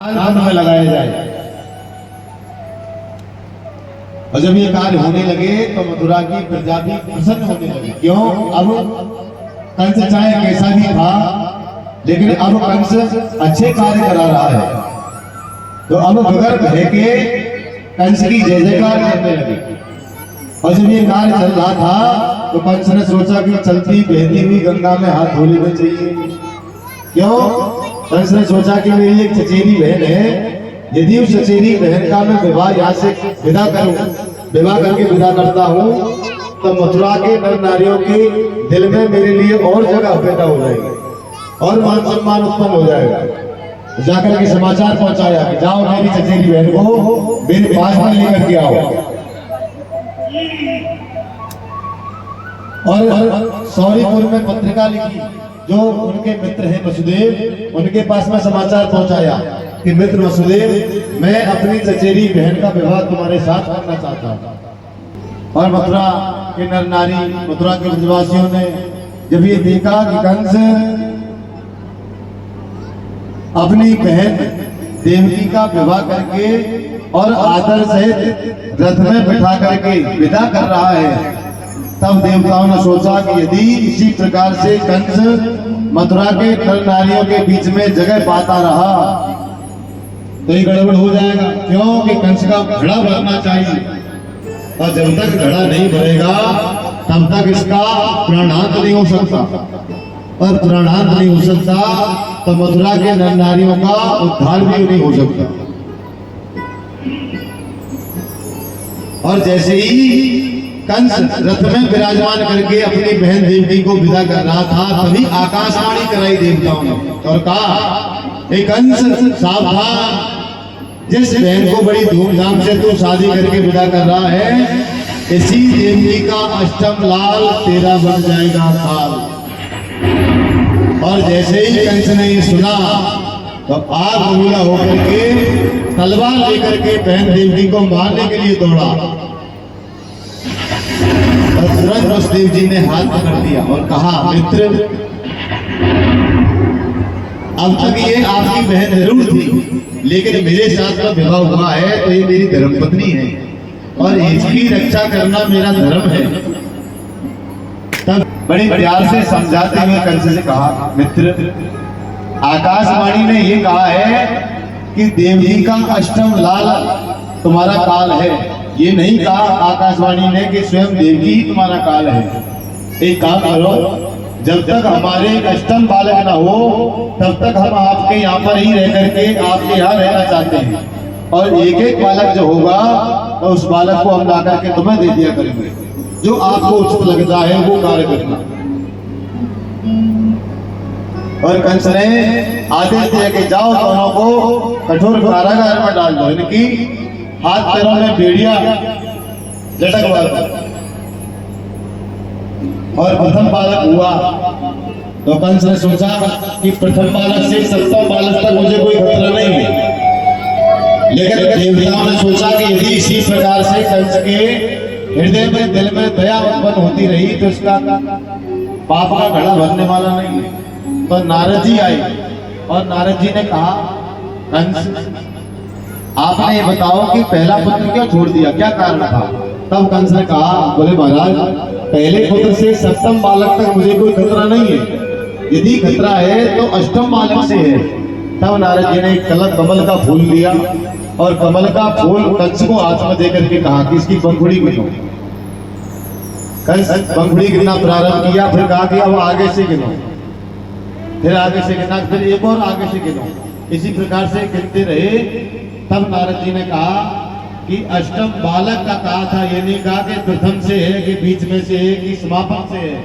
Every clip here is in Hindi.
में लगाया जाए। और जब ये कार्य होने लगे तो मथुरा की प्रजा भी प्रसन्न होने लगी। क्यों? अब कंस चाहे कैसा भी था, लेकिन अब कंस अच्छे कार्य करा रहा है, तो अब बगैर भय के कंस की जय जयकार करने लगे। और जब ये कार्य चल रहा था तो कंस ने सोचा कि चलती बहती हुई गंगा में हाथ धो लेना चाहिए। क्यों? कंस ने सोचा कि मेरी एक चचेरी बहन है, यदि उस चचेरी बहन का मैं विवाह यहाँ से विदा करूं, विवाह करके विदा करता हूं, तो मथुरा के नर नारियों के दिल में मेरे लिए और जगह पैदा हो जाएगी और मान सम्मान उत्पन्न हो जाएगा। जाकर के समाचार पहुंचाया कि जाओ मेरी चचेरी बहन को मेरे पास में लेकर के आओ। और सौरीपुर में पत्रिका लिखी, जो उनके मित्र हैं वसुदेव, उनके पास में समाचार पहुंचाया कि मित्र वसुदेव, मैं अपनी चचेरी बहन का विवाह तुम्हारे साथ करना चाहता हूं। और मथुरा के नर नारी, मथुरा के ब्रजवासियों ने जब ये देखा कि कंस अपनी बहन देवकी का विवाह करके और आदर सहित रथ में बिठा करके विदा कर रहा है, तब देवताओं ने सोचा कि यदि इसी प्रकार से कंस मथुरा के नर नारियों के बीच में जगह पाता रहा तो ये गड़बड़ हो जाएगा। क्यों? कि कंस का घड़ा भरना चाहिए, और जब तक घड़ा नहीं भरेगा तब तक इसका प्राणांत नहीं हो सकता, और प्राणांत नहीं हो सकता तो मथुरा के नर नारियों का उद्धार भी नहीं हो सकता। और जैसे ही कंस रथ में विराजमान करके अपनी बहन देवकी को विदा कर रहा था, तभी आकाशवाणी कराई देवताओं ने और कहा, हे कंस सावधान, जिस बहन को बड़ी धूमधाम से तू शादी करके विदा कर रहा है, इसी देवकी का अष्टम लाल तेरा बन जाएगा काल। और जैसे ही कंस ने ये सुना तो आग बबूला होकर के तलवार लेकर के बहन देवकी को मारने के लिए दौड़ा, और तुरंत वसुदेव जी ने हाथ पकड़ दिया और कहा, मित्र, अब तक ये आपकी बहन जरूर थी, लेकिन मेरे साथ में विवाह हुआ है तो ये मेरी धर्मपत्नी है और इसकी रक्षा करना मेरा धर्म है। तब बड़े प्यार से समझाते हुए कंस से कहा, मित्र, आकाशवाणी ने ये कहा है कि देवकी का अष्टम लाल तुम्हारा काल है। ये नहीं कहा आकाशवाणी ने कि स्वयं देवकी ही तुम्हारा काल है। एक काम करो, जब तक हमारे अष्टम बालक ना हो तब तक हम आपके यहाँ पर ही रह करके आपके यहाँ रहना चाहते हैं, और एक एक बालक जो होगा तो उस बालक को हम ला करके तुम्हें दे दिया करेंगे, जो आपको उचित लगता है वो कार्य करना। और कंस ने आदेश दिया कि जाओ दोनों को कठोर कारागार में डाल दो, इनकी हाथ पैरों में बेड़ियां लटकवा दो। और प्रथम बालक हुआ तो कंस ने सोचा कि प्रथम बालक से सप्तम बालक तक मुझे कोई खतरा नहीं है, लेकिन देवताओं ने सोचा कि यदि इसी प्रकार से कंस के हृदय में दिल में दया उत्पन्न होती रही तो इसका पाप का घड़ा भरने वाला नहीं है। तो नारद जी आए और नारद जी ने कहा, कंस, आपने ये बताओ कि पहला पुत्र क्यों छोड़ दिया, क्या कारण था? तब कंस ने कहा, बोले महाराज, पहले पुत्र से सप्तम बालक तक मुझे कोई खतरा नहीं है, यदि खतरा है तो अष्टम बालक से है। तब नारद जी ने कमल का फूल लिया और कमल का फूल कंस को हाथ में देकर के कहा कि इसकी पंखुड़ी गिनो। कंस पंखुड़ी गिनना प्रारंभ किया, फिर कहा कि अब आगे से गिनो, फिर आगे से गिना, फिर एक और आगे से गिनो। इसी प्रकार से गिनते रहे। तब नारद जी ने कहा कि अष्टम बालक का कहा था, ये नहीं कहा कि प्रथम से है कि बीच में से है कि समापन से है।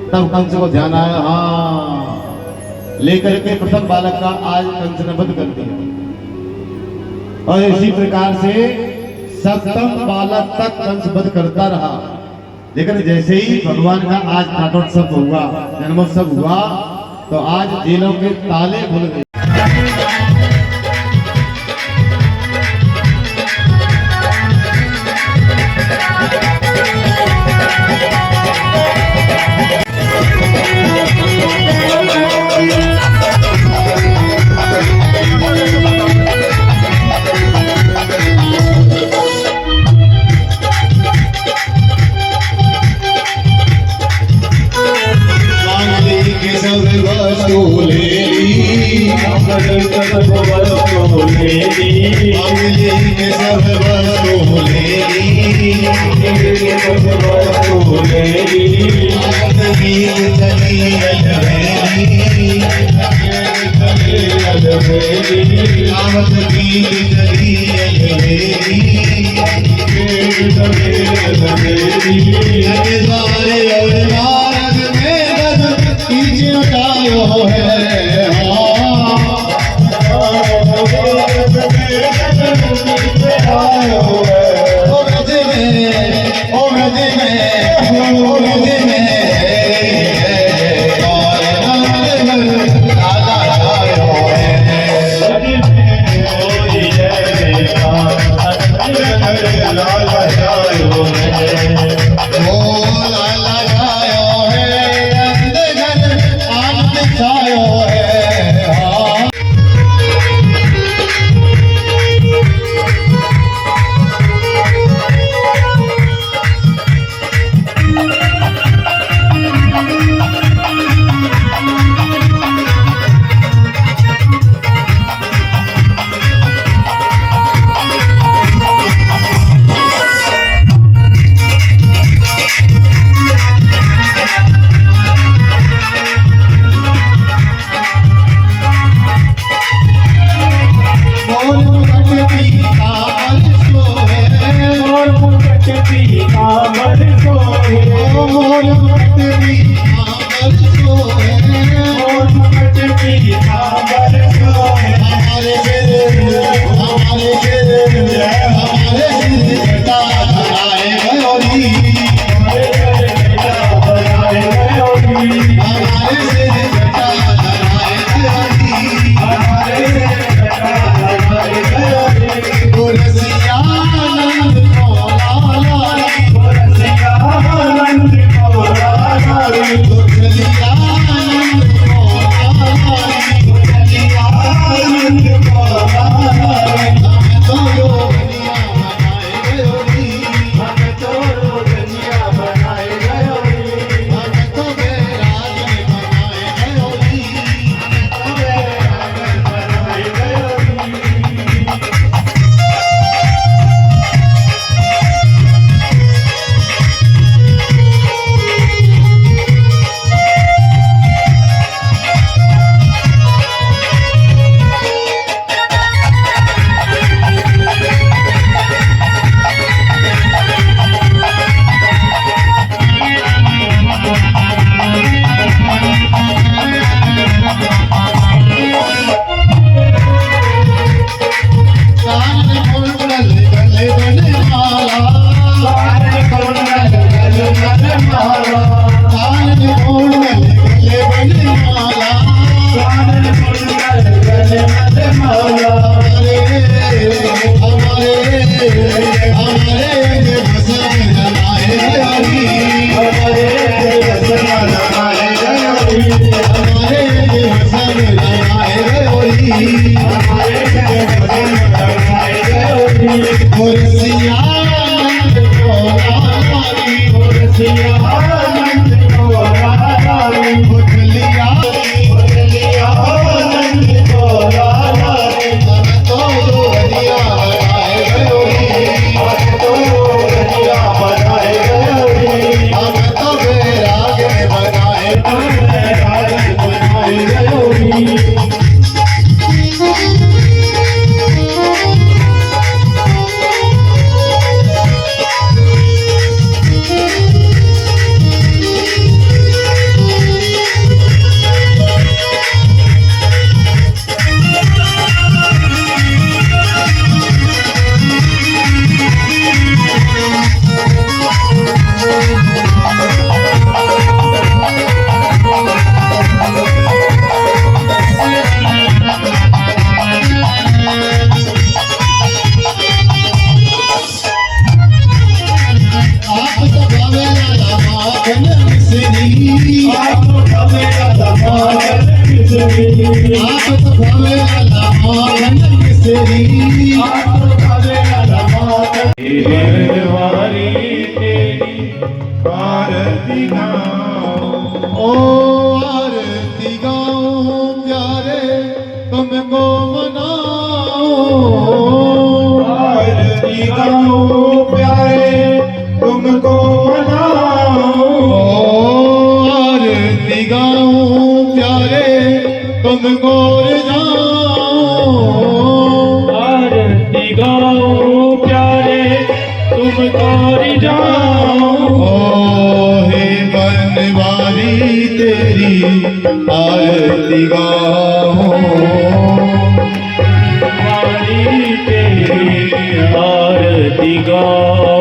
तब कंस को ध्यान आया, हाँ, लेकर के प्रथम बालक का आज कंस ने वध कर दिया। और इसी प्रकार से सप्तम बालक तक कंस वध करता रहा। लेकिन जैसे ही भगवान का आज नाटोत्सव हुआ, जन्मोत्सव हुआ, तो आज जेलों के ताले खुल गए। वस्तु ले ली, अगली ने सब वस्तु ले ली, सब वस्तु ले ली, आनंद गीत चली अलवेली, अलवेली, आनंद गीत चली अलवेली, अलवेली, लगे द्वारे और मार्ग में गज कीजिए उठायो है ओ रज में ओ रज में ओ रज में लाला आयो है ओ लाला आयो है अंदर आनंद छायो है हाँ आरती गाओ ओ आरती गाऊं प्यारे तुमको मना गाऊं प्यारे तुमको मनाऊं आरती गाऊं प्यारे तुमको रिझाऊं आरती गाऊं प्यारे तुमको रिझाऊं हे बनवारी तेरी आरती गाऊं तेरी आरती गाऊं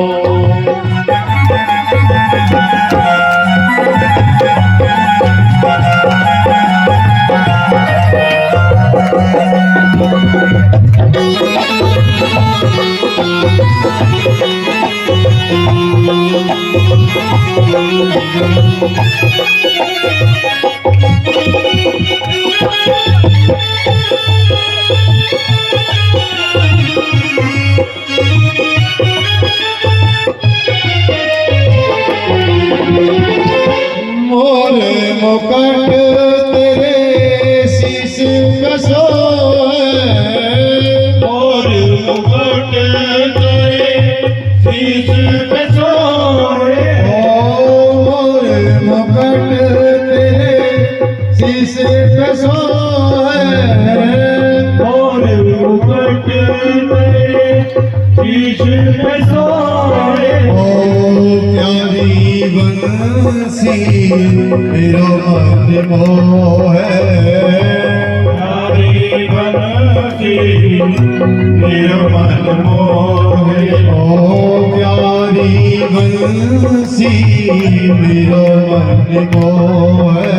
मोर मुकुट तेरे शीश पे सोए और मुकुट तेरे शीश पे सोए मोर मुकुट तेरे शीश पे सोए और मुकुट तेरे शीश पे सोए प्यारी बंसी मेरो मन मोहे प्यारी बंसी मेरा मन मोहे ओ प्यारी बंसी मेरो मन मोहे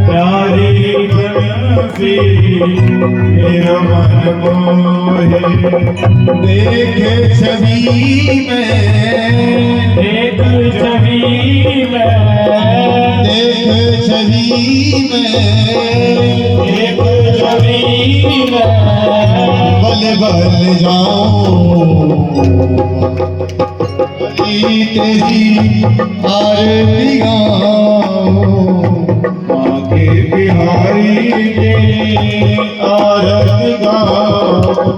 प्यारी बंसी मेरा मन मोहे देखे छवि में एक छवि में देख छवि में एक छवि में बल बल जाऊं बली तेरी आरती गाऊं माँ के बिहारी तेरी आरती गाऊं